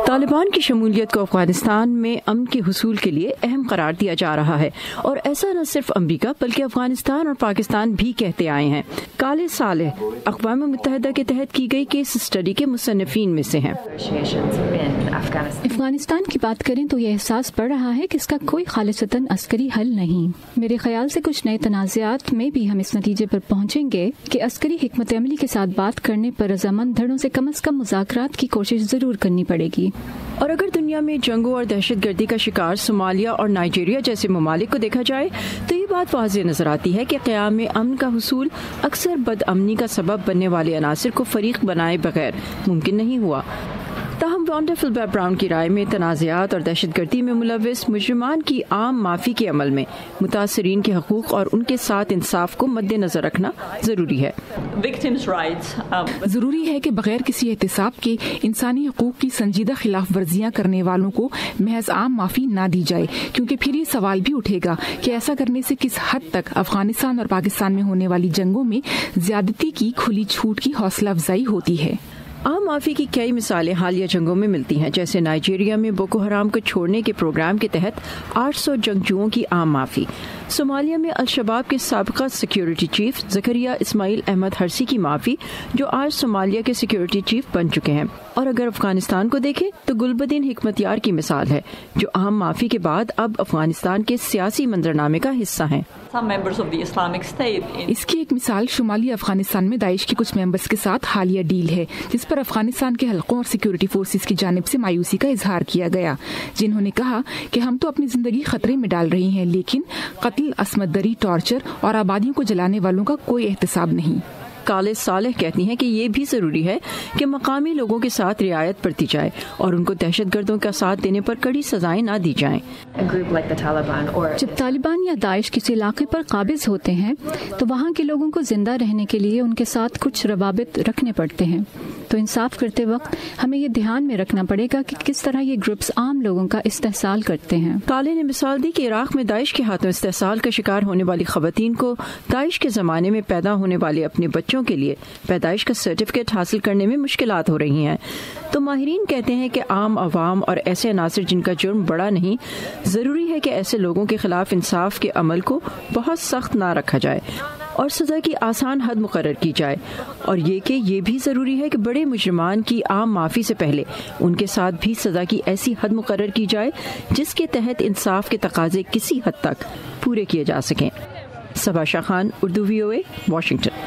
طالبان کی شمولیت کو افغانستان میں امن کے حصول کے لیے اہم قرار دیا جا رہا ہے، اور ایسا نہ صرف امریکہ بلکہ افغانستان اور پاکستان بھی کہتے آئے ہیں۔ کالے صالح اقوام متحدہ کے تحت کی گئی کیس اسٹڈی کے مصنفین میں سے ہیں۔ افغانستان کی بات کریں تو یہ احساس بڑھ رہا ہے کہ اس کا کوئی خالصتاً عسکری حل نہیں۔ میرے خیال سے کچھ نئے تنازعات میں بھی ہم اس نتیجے پر پہنچیں گے کہ عسکری حکمت عملی کے ساتھ بات کرنے پر رضامند دھڑوں سے کم مذاکرات کی کوشش ضرور کرنی پڑے گی۔ اور اگر دنیا میں جنگوں اور دہشت گردی کا شکار صومالیہ اور نائجیریا جیسے ممالک کو دیکھا جائے تو یہ بات واضح نظر آتی ہے کہ قیام میں امن کا حصول اکثر بد امنی کا سبب بننے والے عناصر کو فریق بنائے بغیر ممکن نہیں ہوا۔ تاہم وانڈا فلبر براؤن کی رائے میں تنازعات اور دہشت گردی میں ملوث مجرمان کی عام معافی کے عمل میں متاثرین کے حقوق اور ان کے ساتھ انصاف کو مد نظر رکھنا ضروری ہے۔ ضروری ہے کہ بغیر کسی احتساب کے انسانی حقوق کی سنجیدہ خلاف ورزیاں کرنے والوں کو محض عام معافی نہ دی جائے، کیونکہ پھر یہ سوال بھی اٹھے گا کہ ایسا کرنے سے کس حد تک افغانستان اور پاکستان میں ہونے والی جنگوں میں زیادتی کی کھلی چھوٹ کی حوصلہ افزائی ہوتی ہے۔ عام معافی کی کئی مثالیں حالیہ جنگوں میں ملتی ہیں، جیسے نائجیریا میں بوکو حرام کو چھوڑنے کے پروگرام کے تحت 800 جنگجوؤں کی عام معافی، صومالیہ میں الشباب کے سابقہ سیکیورٹی چیف زکریا اسماعیل احمد ہرسی کی معافی جو آج صومالیہ کے سیکیورٹی چیف بن چکے ہیں، اور اگر افغانستان کو دیکھیں تو گلبدین حکمت یار کی مثال ہے جو عام معافی کے بعد اب افغانستان کے سیاسی منظرنامے کا حصہ ہیں۔ اس کی ایک مثال شمالی افغانستان میں داعش کے کچھ ممبرز کے ساتھ حالیہ ڈیل ہے، جس پر افغانستان کے حلقوں اور سیکیورٹی فورسز کی جانب سے مایوسی کا اظہار کیا گیا، جنہوں نے کہا کہ ہم تو اپنی زندگی خطرے میں ڈال رہی ہیں، لیکن قتل، عصمت دری، ٹارچر اور آبادیوں کو جلانے والوں کا کوئی احتساب نہیں۔ کالے صالح کہتی ہیں کہ یہ بھی ضروری ہے کہ مقامی لوگوں کے ساتھ رعایت برتی جائے اور ان کو دہشت گردوں کا ساتھ دینے پر کڑی سزائیں نہ دی جائیں۔ جب طالبان یا داعش کسی علاقے پر قابض ہوتے ہیں تو وہاں کے لوگوں کو زندہ رہنے کے لیے ان کے ساتھ کچھ روابط رکھنے پڑتے ہیں، تو انصاف کرتے وقت ہمیں یہ دھیان میں رکھنا پڑے گا کہ کس طرح یہ گروپس عام لوگوں کا استحصال کرتے ہیں۔ کالے نے مثال دی کہ عراق میں داعش کے ہاتھوں استحصال کا شکار ہونے والی خواتین کو داعش کے زمانے میں پیدا ہونے والے اپنے بچوں کے لیے پیدائش کا سرٹیفکیٹ حاصل کرنے میں مشکلات ہو رہی ہیں، تو ماہرین کہتے ہیں کہ عام عوام اور ایسے عناصر جن کا جرم بڑا نہیں، ضروری ہے کہ ایسے لوگوں کے خلاف انصاف کے عمل کو بہت سخت نہ رکھا جائے اور سزا کی آسان حد مقرر کی جائے، اور یہ بھی ضروری ہے کہ بڑے مجرمان کی عام معافی سے پہلے ان کے ساتھ بھی سزا کی ایسی حد مقرر کی جائے جس کے تحت انصاف کے تقاضے کسی حد تک پورے کیے جا سکیں۔ صبا شاہ خان، اردو VOA، واشنگٹن۔